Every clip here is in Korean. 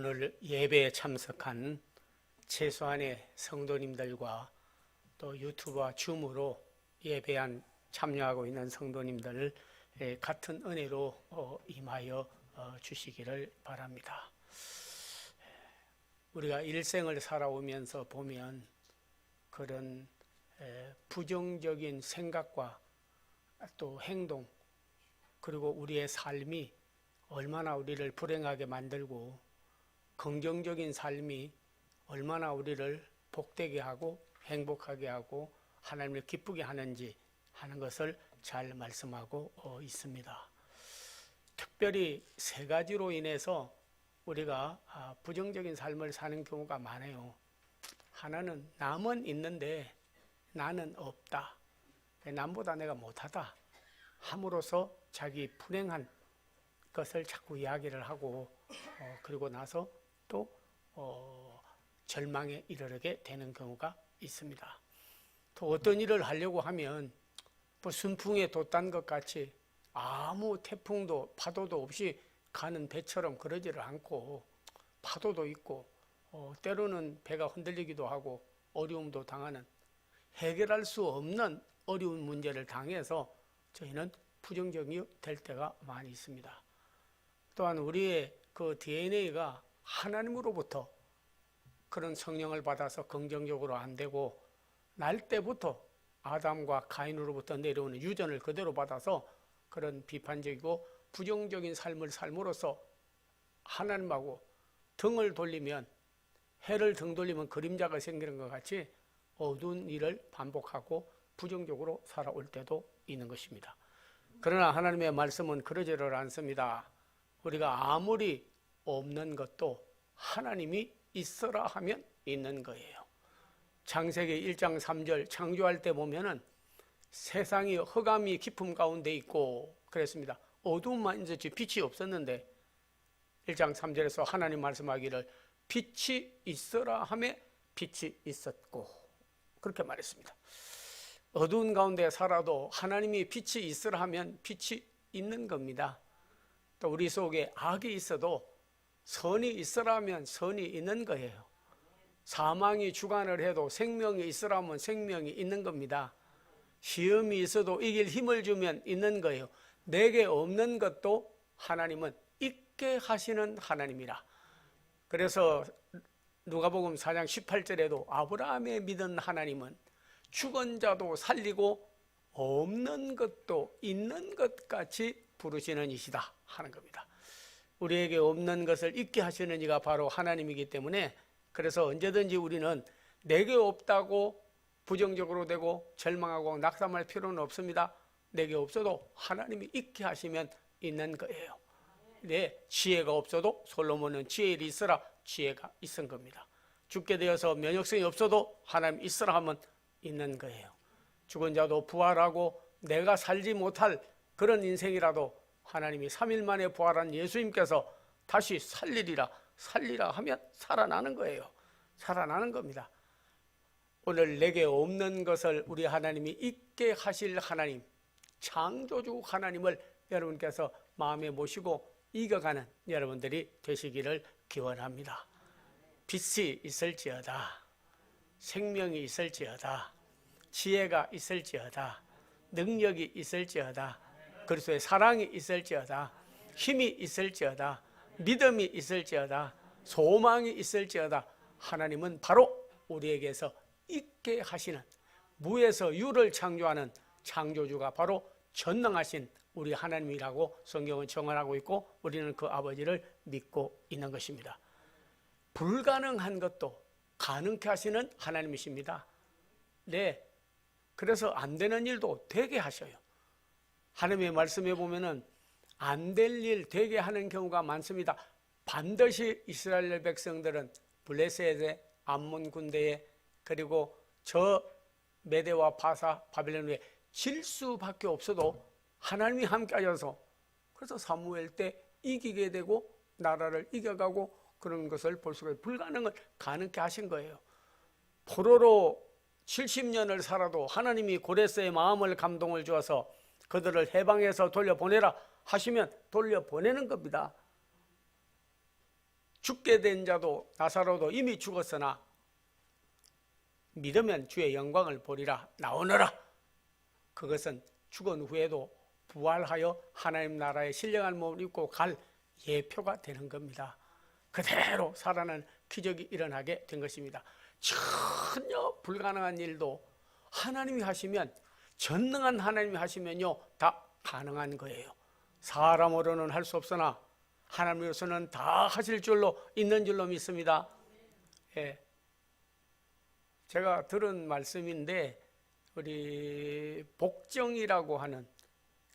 오늘 예배에 참석한 최소한의 성도님들과 또 유튜브와 줌으로 예배에 참여하고 있는 성도님들 같은 은혜로 임하여 주시기를 바랍니다. 우리가 일생을 살아오면서 보면 그런 부정적인 생각과 또 행동 그리고 우리의 삶이 얼마나 우리를 불행하게 만들고 긍정적인 삶이 얼마나 우리를 복되게 하고 행복하게 하고 하나님을 기쁘게 하는지 하는 것을 잘 말씀하고 있습니다. 특별히 세 가지로 인해서 우리가 부정적인 삶을 사는 경우가 많아요. 하나는 남은 있는데 나는 없다. 남보다 내가 못하다. 함으로써 자기 불행한 것을 자꾸 이야기를 하고 그리고 나서 또 절망에 이르게 되는 경우가 있습니다. 또 어떤 일을 하려고 하면 뭐 순풍에 돛단 것 같이 아무 태풍도 파도도 없이 가는 배처럼 그러지를 않고 파도도 있고 때로는 배가 흔들리기도 하고 어려움도 당하는 해결할 수 없는 어려운 문제를 당해서 저희는 부정적이 될 때가 많이 있습니다. 또한 우리의 그 DNA가 하나님으로부터 그런 성령을 받아서 긍정적으로 안 되고 날 때부터 아담과 가인으로부터 내려오는 유전을 그대로 받아서 그런 비판적이고 부정적인 삶을 삶으로써 하나님하고 등을 돌리면 해를 등 돌리면 그림자가 생기는 것 같이 어두운 일을 반복하고 부정적으로 살아올 때도 있는 것입니다. 그러나 하나님의 말씀은 그러지를 않습니다. 우리가 아무리 없는 것도 하나님이 있어라 하면 있는 거예요. 창세기 1장 3절 창조할 때 보면은 세상이 흑암이 깊음 가운데 있고 그랬습니다. 어두움만 있었지 빛이 없었는데 1장 3절에서 하나님 말씀하기를 빛이 있어라 하며 빛이 있었고 그렇게 말했습니다. 어두운 가운데 살아도 하나님이 빛이 있으라 하면 빛이 있는 겁니다. 또 우리 속에 악이 있어도 선이 있으라 하면 선이 있는 거예요. 사망이 주관을 해도 생명이 있으라 하면 생명이 있는 겁니다. 시험이 있어도 이길 힘을 주면 있는 거예요. 내게 없는 것도 하나님은 있게 하시는 하나님이라. 그래서 누가복음 4장 18절에도 아브라함의 믿은 하나님은 죽은 자도 살리고 없는 것도 있는 것 같이 부르시는 이시다 하는 겁니다. 우리에게 없는 것을 있게 하시는 이가 바로 하나님이기 때문에 그래서 언제든지 우리는 내게 없다고 부정적으로 되고 절망하고 낙담할 필요는 없습니다. 내게 없어도 하나님이 있게 하시면 있는 거예요. 내 지혜가 없어도 솔로몬은 지혜를 있으라 지혜가 있은 겁니다. 죽게 되어서 면역성이 없어도 하나님 있으라 하면 있는 거예요. 죽은 자도 부활하고 내가 살지 못할 그런 인생이라도 하나님이 3일 만에 부활한 예수님께서 다시 살리라 하면 살아나는 거예요. 살아나는 겁니다. 오늘 내게 없는 것을 우리 하나님이 있게 하실 하나님, 창조주 하나님을 여러분께서 마음에 모시고 이겨가는 여러분들이 되시기를 기원합니다. 빛이 있을지어다, 생명이 있을지어다, 지혜가 있을지어다, 능력이 있을지어다, 그리스도의 사랑이 있을지어다, 힘이 있을지어다, 믿음이 있을지어다, 소망이 있을지어다, 하나님은 바로 우리에게서 있게 하시는 무에서 유를 창조하는 창조주가 바로 전능하신 우리 하나님이라고 성경은 정언하고 있고 우리는 그 아버지를 믿고 있는 것입니다. 불가능한 것도 가능케 하시는 하나님이십니다. 네, 그래서 안 되는 일도 되게 하셔요. 하나님의 말씀에 보면은 안 될 일 되게 하는 경우가 많습니다. 반드시 이스라엘 백성들은 블레셋의 암몬 군대에 그리고 저 메대와 바사 바빌론에 질 수밖에 없어도 하나님이 함께 하셔서 그래서 사무엘 때 이기게 되고 나라를 이겨가고 그런 것을 볼 수가 있어요. 불가능을 가능케 하신 거예요. 포로로 70년을 살아도 하나님이 고레스의 마음을 감동을 주어서 그들을 해방해서 돌려보내라 하시면 돌려보내는 겁니다. 죽게 된 자도 나사로도 이미 죽었으나 믿으면 주의 영광을 보리라 나오너라. 그것은 죽은 후에도 부활하여 하나님 나라의 신령한 몸을 입고 갈 예표가 되는 겁니다. 그대로 살아나는 기적이 일어나게 된 것입니다. 전혀 불가능한 일도 하나님이 하시면, 전능한 하나님이 하시면요 다 가능한 거예요. 사람으로는 할 수 없으나 하나님으로서는 다 하실 줄로 있는 줄로 믿습니다. 예. 제가 들은 말씀인데 우리 복정이라고 하는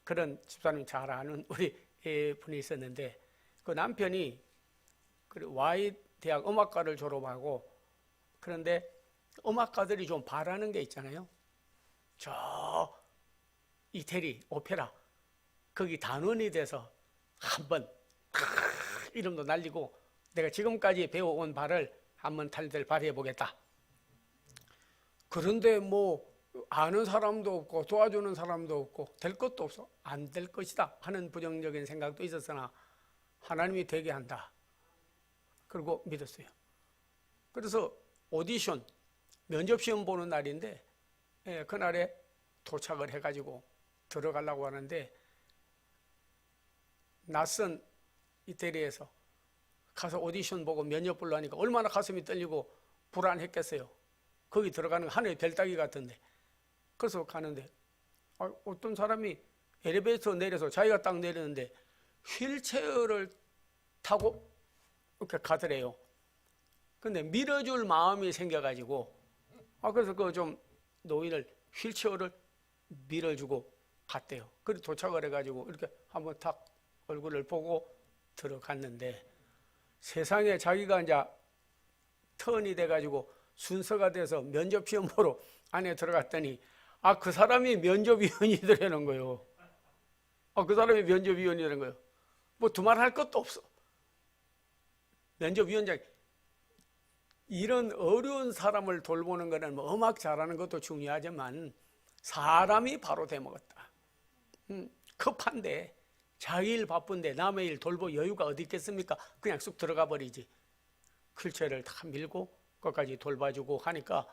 그런 집사님 잘 아는 우리 분이 있었는데, 그 남편이 Y 대학 음악과를 졸업하고, 그런데 음악가들이 좀 바라는 게 있잖아요. 저 이태리 오페라 거기 단원이 돼서 한번 이름도 날리고 내가 지금까지 배워온 발을 한번 탈들 발휘해 보겠다. 그런데 뭐 아는 사람도 없고 도와주는 사람도 없고 될 것도 없어, 안 될 것이다 하는 부정적인 생각도 있었으나 하나님이 되게 한다. 그리고 믿었어요. 그래서 오디션 면접시험 보는 날인데 그날에 도착을 해가지고 들어가려고 하는데, 낯선 이태리에서 가서 오디션 보고 면접 보려 하니까 얼마나 가슴이 떨리고 불안했겠어요. 거기 들어가는 거 하늘의 별따기 같은데. 그래서 가는데 어떤 사람이 엘리베이터 내려서 자기가 딱 내리는데 휠체어를 타고 이렇게 가더래요. 근데 밀어줄 마음이 생겨가지고 그래서 그 좀 노인을 휠체어를 밀어주고 갔대요. 그리고 도착을 해가지고 이렇게 한번 탁 얼굴을 보고 들어갔는데, 세상에 자기가 이제 턴이 돼가지고 순서가 돼서 면접 시험 보러 안에 들어갔더니 그 사람이 면접위원이더라는 거예요. 그 사람이 면접위원이라는 거예요. 뭐 두말할 것도 없어. 면접위원장, 이런 어려운 사람을 돌보는 거는 뭐 음악 잘하는 것도 중요하지만 사람이 바로 돼먹었다. 급한데 자기 일 바쁜데 남의 일 돌볼 여유가 어디 있겠습니까? 그냥 쑥 들어가 버리지. 클체를 다 밀고 그것까지 돌봐주고 하니까,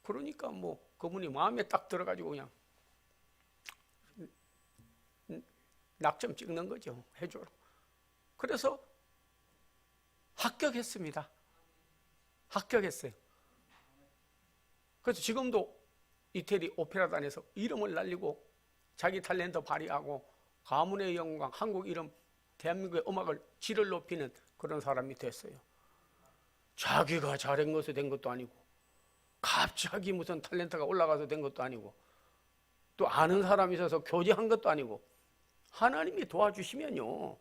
그러니까 뭐 그분이 마음에 딱 들어가지고 그냥 낙점 찍는 거죠. 해줘라. 그래서 합격했습니다. 합격했어요. 그래서 지금도 이태리 오페라단에서 이름을 날리고 자기 탤런트 발휘하고 가문의 영광, 한국 이름, 대한민국의 음악을 질을 높이는 그런 사람이 됐어요. 자기가 잘한 것에 된 것도 아니고 갑자기 무슨 탤런트가 올라가서 된 것도 아니고 또 아는 사람이 있어서 교제한 것도 아니고, 하나님이 도와주시면요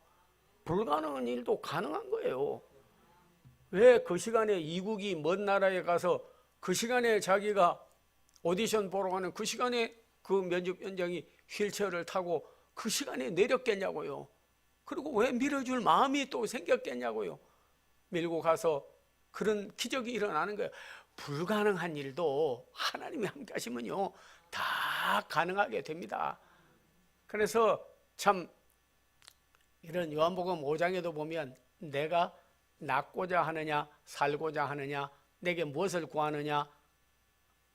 불가능한 일도 가능한 거예요. 왜 그 시간에 이국이 먼 나라에 가서 그 시간에 자기가 오디션 보러 가는 그 시간에 그 면접위원장이 휠체어를 타고 그 시간에 내렸겠냐고요. 그리고 왜 밀어줄 마음이 또 생겼겠냐고요. 밀고 가서 그런 기적이 일어나는 거예요. 불가능한 일도 하나님이 함께 하시면요 다 가능하게 됩니다. 그래서 참 이런 요한복음 5장에도 보면 내가 낳고자 하느냐 살고자 하느냐 내게 무엇을 구하느냐,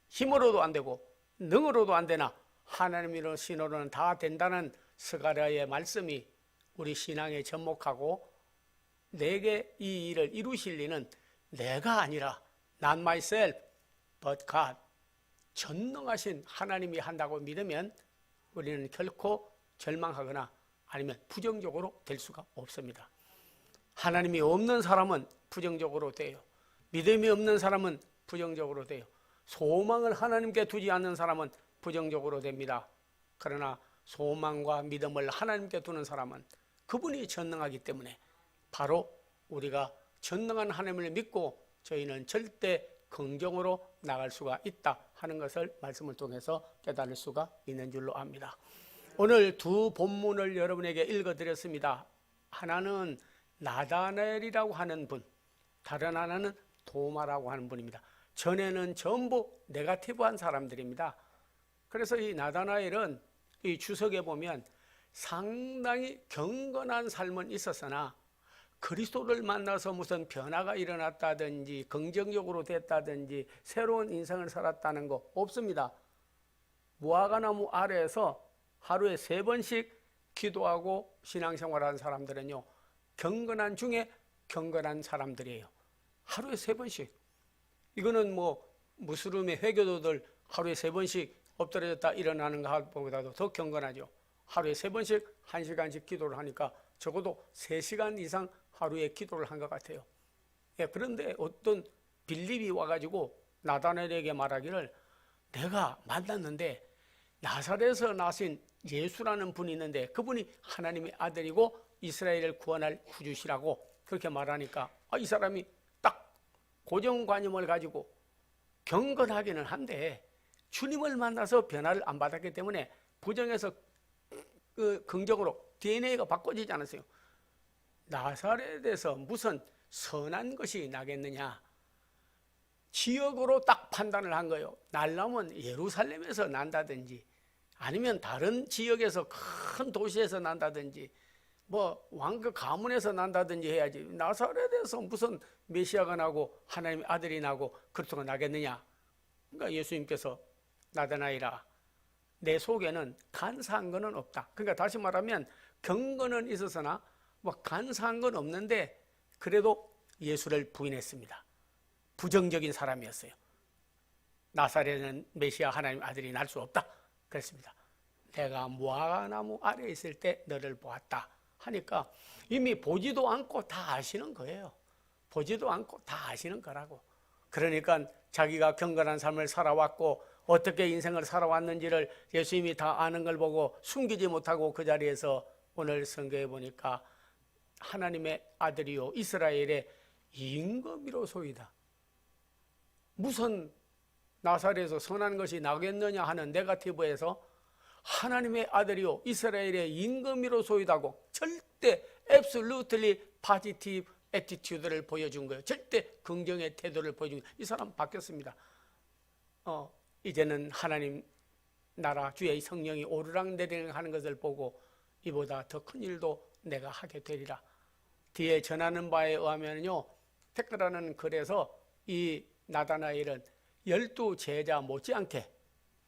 힘으로도 안 되고 능으로도 안 되나 하나님의 신호로는 다 된다는 스가랴의 말씀이 우리 신앙에 접목하고, 내게 이 일을 이루실 리는 내가 아니라 not myself but God, 전능하신 하나님이 한다고 믿으면 우리는 결코 절망하거나 아니면 부정적으로 될 수가 없습니다. 하나님이 없는 사람은 부정적으로 돼요. 믿음이 없는 사람은 부정적으로 돼요. 소망을 하나님께 두지 않는 사람은 부정적으로 됩니다. 그러나 소망과 믿음을 하나님께 두는 사람은 그분이 전능하기 때문에 바로 우리가 전능한 하나님을 믿고 저희는 절대 긍정으로 나갈 수가 있다 하는 것을 말씀을 통해서 깨달을 수가 있는 줄로 압니다. 오늘 두 본문을 여러분에게 읽어드렸습니다. 하나는 나다나엘이라고 하는 분, 다른 하나는 도마라고 하는 분입니다. 전에는 전부 네거티브한 사람들입니다. 그래서 이 나다나엘은 이 주석에 보면 상당히 경건한 삶은 있었으나 그리스도를 만나서 무슨 변화가 일어났다든지 긍정적으로 됐다든지 새로운 인생을 살았다는 거 없습니다. 무화과나무 아래에서 하루에 3번씩 기도하고 신앙생활하는 사람들은요, 경건한 중에 경건한 사람들이에요. 하루에 3번씩. 이거는 뭐 무슬림의 회교도들 하루에 3번씩 엎드려졌다 일어나는 것보다도 더 경건하죠. 하루에 3번씩 1시간씩 기도를 하니까 적어도 3시간 이상 하루에 기도를 한 것 같아요. 예, 그런데 어떤 빌립이 와가지고 나다나엘에게 말하기를, 내가 만났는데 나사렛에서 나신 예수라는 분이 있는데 그분이 하나님의 아들이고 이스라엘을 구원할 구주시라고 그렇게 말하니까, 이 사람이 딱 고정관념을 가지고 경건하기는 한데 주님을 만나서 변화를 안 받았기 때문에 부정에서 긍정으로 DNA가 바꿔지지 않았어요. 나사렛에서 무슨 선한 것이 나겠느냐, 지역으로 딱 판단을 한 거예요. 날라면 예루살렘에서 난다든지 아니면 다른 지역에서 큰 도시에서 난다든지 뭐 왕국 가문에서 난다든지 해야지, 나사렛에서 무슨 메시아가 나고 하나님의 아들이 나고 그렇다고 나겠느냐. 그러니까 예수님께서 나다나엘아, 내 속에는 간사한 거는 없다. 그러니까 다시 말하면 경건은 있었으나 뭐 간사한 건 없는데 그래도 예수를 부인했습니다. 부정적인 사람이었어요. 나사렛은 메시아 하나님 아들이 날 수 없다 그랬습니다. 내가 무화과나무 아래에 있을 때 너를 보았다 하니까 이미 보지도 않고 다 아시는 거예요. 보지도 않고 다 아시는 거라고. 그러니까 자기가 경건한 삶을 살아왔고 어떻게 인생을 살아왔는지를 예수님이 다 아는 걸 보고 숨기지 못하고 그 자리에서 오늘 성경에 보니까 하나님의 아들이요 이스라엘의 임금이로소이다. 무슨 나사렛에서 선한 것이 나겠느냐 하는 네거티브에서 하나님의 아들이요 이스라엘의 임금이로소이다고 절대 absolutely positive attitude를 보여준 거예요. 절대 긍정의 태도를 보여준 거예요. 이 사람 바뀌었습니다. 이제는 하나님 나라 주의 성령이 오르락내리락 하는 것을 보고 이보다 더 큰 일도 내가 하게 되리라. 뒤에 전하는 바에 의하면요, 택하라는 글에서 이 나다나엘은 12 제자 못지않게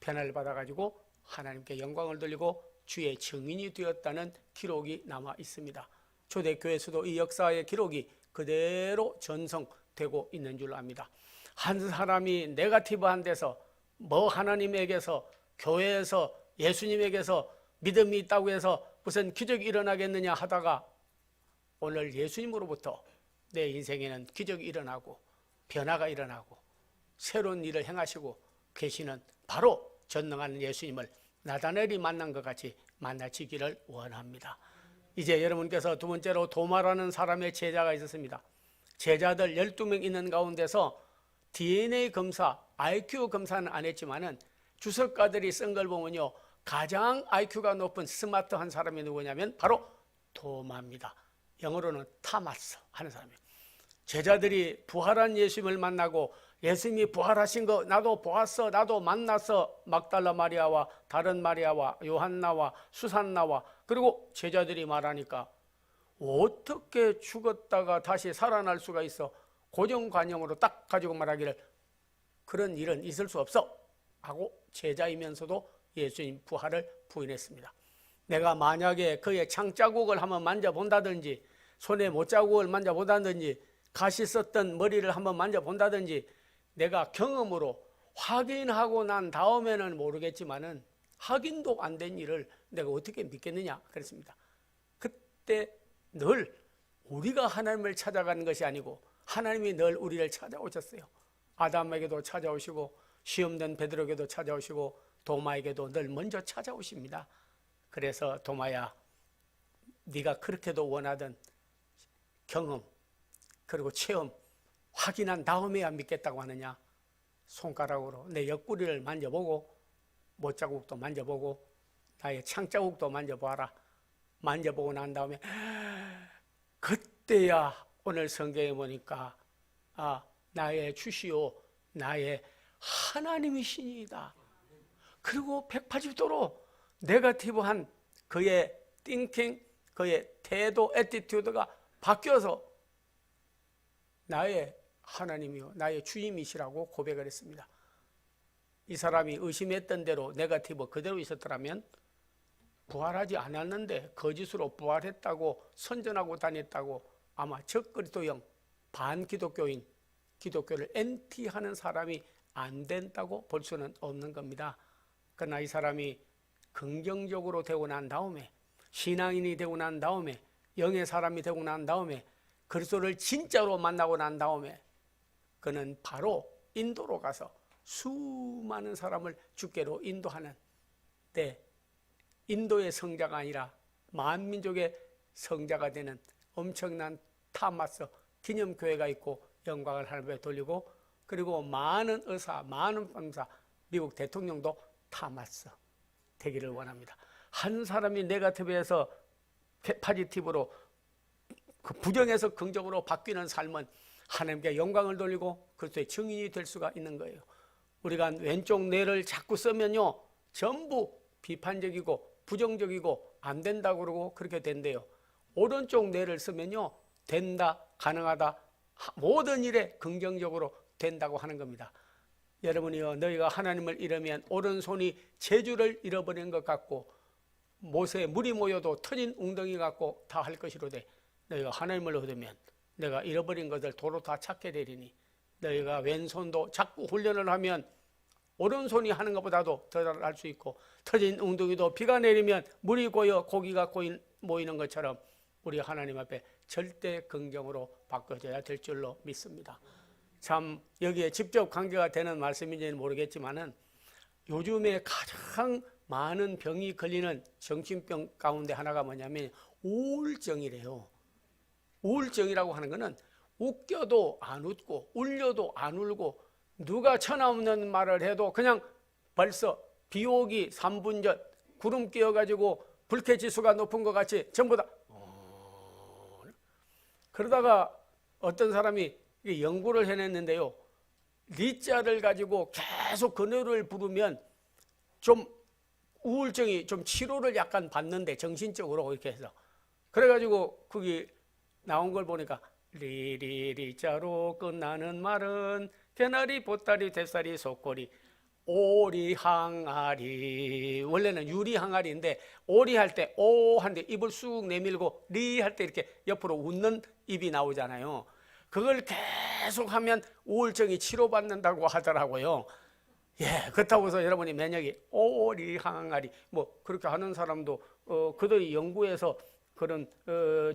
변화를 받아가지고 하나님께 영광을 돌리고 주의 증인이 되었다는 기록이 남아 있습니다. 초대교회에서도 이 역사의 기록이 그대로 전송되고 있는 줄 압니다. 한 사람이 네거티브한 데서 뭐 하나님에게서 교회에서 예수님에게서 믿음이 있다고 해서 무슨 기적이 일어나겠느냐 하다가 오늘 예수님으로부터 내 인생에는 기적이 일어나고 변화가 일어나고 새로운 일을 행하시고 계시는 바로 전능한 예수님을 나다나엘이 만난 것 같이 만나시기를 원합니다. 이제 여러분께서 두 번째로 도마라는 사람의 제자가 있었습니다. 제자들 12명 있는 가운데서 DNA 검사, IQ 검사는 안 했지만은 주석가들이 쓴 걸 보면요, 가장 IQ가 높은 스마트한 사람이 누구냐면 바로 도마입니다. 영어로는 타마스 하는 사람이에요. 제자들이 부활한 예수님을 만나고 예수님이 부활하신 거 나도 보았어, 나도 만났어. 막달라 마리아와 다른 마리아와 요한나와 수산나와 그리고 제자들이 말하니까 어떻게 죽었다가 다시 살아날 수가 있어? 고정관념으로 딱 가지고 말하기를 그런 일은 있을 수 없어 하고 제자이면서도 예수님 부활을 부인했습니다. 내가 만약에 그의 창자국을 한번 만져본다든지 손에 못자국을 만져본다든지 가시 썼던 머리를 한번 만져본다든지 내가 경험으로 확인하고 난 다음에는 모르겠지만은 확인도 안 된 일을 내가 어떻게 믿겠느냐 그랬습니다. 그때 늘 우리가 하나님을 찾아가는 것이 아니고 하나님이 늘 우리를 찾아오셨어요. 아담에게도 찾아오시고 시험된 베드로에게도 찾아오시고 도마에게도 늘 먼저 찾아오십니다. 그래서 도마야, 네가 그렇게도 원하던 경험 그리고 체험 확인한 다음에야 믿겠다고 하느냐? 손가락으로 내 옆구리를 만져보고 못자국도 만져보고 나의 창자국도 만져봐라. 만져보고 난 다음에 그때야 오늘 성경에 보니까 나의 주시오 나의 하나님이시니이다. 그리고 180도로 네거티브한 그의 띵킹, 그의 태도, 애티튜드가 바뀌어서 나의 하나님이요 나의 주님이시라고 고백을 했습니다. 이 사람이 의심했던 대로 네거티브 그대로 있었더라면 부활하지 않았는데 거짓으로 부활했다고 선전하고 다녔다고 아마 적그리스도형 반기독교인, 기독교를 엔티하는 사람이 안 된다고 볼 수는 없는 겁니다. 그러나 이 사람이 긍정적으로 되고 난 다음에, 신앙인이 되고 난 다음에, 영의 사람이 되고 난 다음에, 그리스도를 진짜로 만나고 난 다음에 그는 바로 인도로 가서 수많은 사람을 주께로 인도하는 인도의 성자가 아니라 만민족의 성자가 되는 엄청난 타마스 기념교회가 있고 영광을 하나님께 돌리고, 그리고 많은 의사, 많은 판사, 미국 대통령도 타마스 되기를 원합니다. 한 사람이 네거티브에서 파지티브로 그 부정에서 긍정으로 바뀌는 삶은 하나님께 영광을 돌리고 그리스도의 증인이 될 수가 있는 거예요. 우리가 왼쪽 뇌를 자꾸 쓰면요 전부 비판적이고 부정적이고 안 된다고 그러고 그렇게 된대요. 오른쪽 뇌를 쓰면요 된다, 가능하다, 모든 일에 긍정적으로 된다고 하는 겁니다. 여러분이요 너희가 하나님을 잃으면 오른손이 제주를 잃어버린 것 같고 못에 물이 모여도 터진 웅덩이 같고 다 할 것이로되 너희가 하나님을 얻으면 내가 잃어버린 것을 도로 다 찾게 되리니 너희가 왼손도 자꾸 훈련을 하면 오른손이 하는 것보다도 더 할 수 있고 터진 웅덩이도 비가 내리면 물이 고여 고기가 모이는 것처럼 우리 하나님 앞에 절대 긍정으로 바꿔져야 될 줄로 믿습니다. 참 여기에 직접 관계가 되는 말씀인지는 모르겠지만은 요즘에 가장 많은 병이 걸리는 정신병 가운데 하나가 뭐냐면 우울증이래요. 우울증이라고 하는 것은 웃겨도 안 웃고 울려도 안 울고 누가 천하없는 말을 해도 그냥 벌써 비 오기 3분 전 구름 끼어가지고 불쾌지수가 높은 것 같이 전부 다 그러다가 어떤 사람이 연구를 해냈는데요. 리자를 가지고 계속 그 노래를 부르면 좀 우울증이 좀 치료를 약간 받는데 정신적으로 이렇게 해서 그래가지고 거기 나온 걸 보니까 리리리자로 끝나는 말은 개나리 보따리 대사리 속꼬리 오리 항아리 원래는 유리 항아리인데 오리 할 때 오 한데 입을 쑥 내밀고 리 할 때 이렇게 옆으로 웃는 입이 나오잖아요. 그걸 계속 하면 우울증이 치료받는다고 하더라고요. 예, 그렇다고 해서 여러분이 면역이 오리 항아리 뭐 그렇게 하는 사람도 그들이 연구해서 그런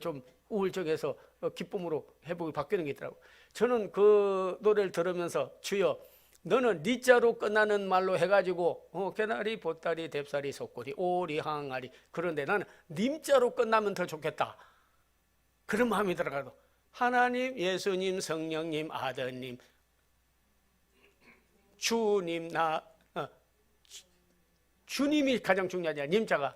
좀 우울증에서 기쁨으로 회복이 바뀌는 게 있더라고요. 저는 그 노래를 들으면서 주여 너는 니자로 끝나는 말로 해가지고 개나리 보따리 뎁사리 속꼬리 오리 항아리 그런데 나는 님자로 끝나면 더 좋겠다 그런 마음이 들어가도 하나님 예수님 성령님 아드님 주님 주님이 가장 중요하냐 님자가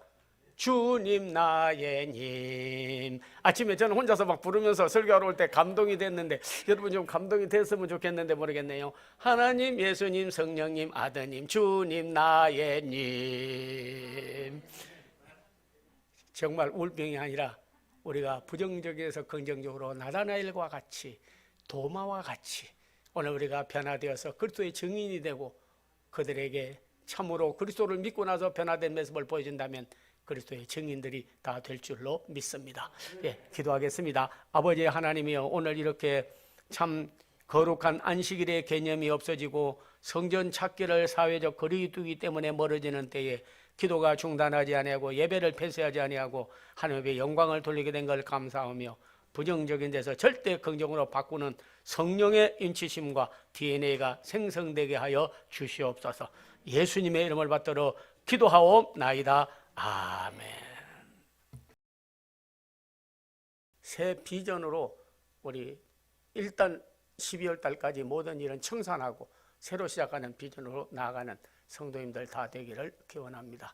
주님 나의 님 아침에 저는 혼자서 막 부르면서 설교하러 올 때 감동이 됐는데 여러분 좀 감동이 됐으면 좋겠는데 모르겠네요. 하나님 예수님 성령님 아드님 주님 나의 님 정말 우울병이 아니라 우리가 부정적에서 긍정적으로 나다나엘과 같이 도마와 같이 오늘 우리가 변화되어서 그리스도의 증인이 되고 그들에게 참으로 그리스도를 믿고 나서 변화된 모습을 보여준다면 그리스도의 증인들이 다 될 줄로 믿습니다. 예, 기도하겠습니다. 아버지 하나님이여 오늘 이렇게 참 거룩한 안식일의 개념이 없어지고 성전 찾기를 사회적 거리 두기 때문에 멀어지는 때에 기도가 중단하지 아니하고 예배를 폐쇄하지 아니하고 하나님의 영광을 돌리게 된 걸 감사하며 부정적인 데서 절대 긍정으로 바꾸는 성령의 인치심과 DNA가 생성되게 하여 주시옵소서. 예수님의 이름을 받들어 기도하옵나이다. 아멘. 새 비전으로 우리 일단 12월 달까지 모든 일은 청산하고 새로 시작하는 비전으로 나아가는 성도님들 다 되기를 기원합니다.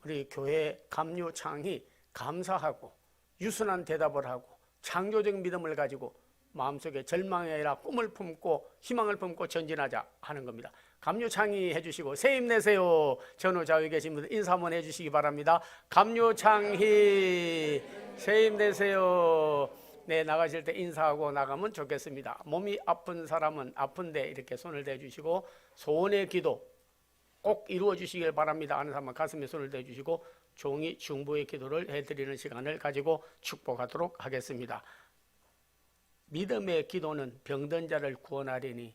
우리 교회 감유창이 감사하고 유순한 대답을 하고 창조적 믿음을 가지고 마음속에 절망이 아니라 꿈을 품고 희망을 품고 전진하자 하는 겁니다. 감유창이 해주시고 새 힘내세요. 전후 좌우에 계신 분들 인사 한번 해주시기 바랍니다. 감유창희 새 힘내세요. 내 나가실 때 인사하고 나가면 좋겠습니다. 몸이 아픈 사람은 아픈데 이렇게 손을 대주시고 소원의 기도 꼭 이루어 주시길 바랍니다 하는 사람은 가슴에 손을 대주시고 종이 중보의 기도를 해드리는 시간을 가지고 축복하도록 하겠습니다. 믿음의 기도는 병든 자를 구원하리니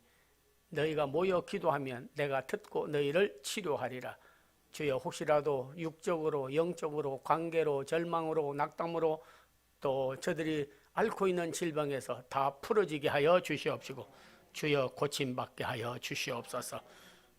너희가 모여 기도하면 내가 듣고 너희를 치료하리라. 주여, 혹시라도 육적으로 영적으로 관계로 절망으로 낙담으로 또 저들이 앓고 있는 질병에서 다 풀어지게 하여 주시옵시고 주여, 고침받게 하여 주시옵소서.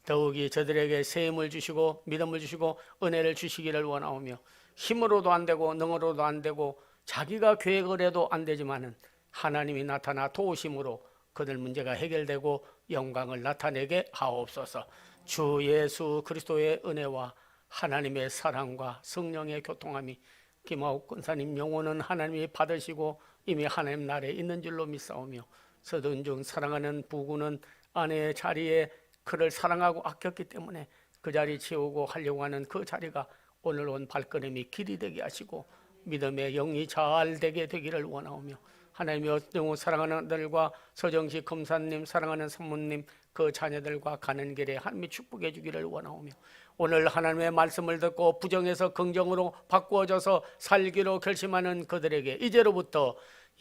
더욱이 저들에게 새 힘을 주시고 믿음을 주시고 은혜를 주시기를 원하오며 힘으로도 안 되고 능으로도 안 되고 자기가 계획을 해도 안 되지만은 하나님이 나타나 도우심으로 그들 문제가 해결되고 영광을 나타내게 하옵소서. 주 예수 그리스도의 은혜와 하나님의 사랑과 성령의 교통함이 김하옥 권사님 영혼은 하나님이 받으시고 이미 하나님 나라에 있는 줄로 믿사오며 서든중 사랑하는 부부는 아내의 자리에 그를 사랑하고 아꼈기 때문에 그 자리 채우고 하려고 하는 그 자리가 오늘 온 발걸음이 길이 되게 하시고 믿음의 영이 잘 되게 되기를 원하오며 하나님의 영우 사랑하는 아들과 서정식 검사님 사랑하는 산모님 그 자녀들과 가는 길에 하나님이 축복해 주기를 원하오며 오늘 하나님의 말씀을 듣고 부정에서 긍정으로 바꾸어져서 살기로 결심하는 그들에게 이제로부터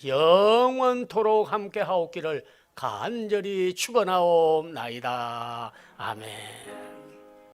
영원토록 함께 하옵기를 간절히 축원하옵나이다. 아멘.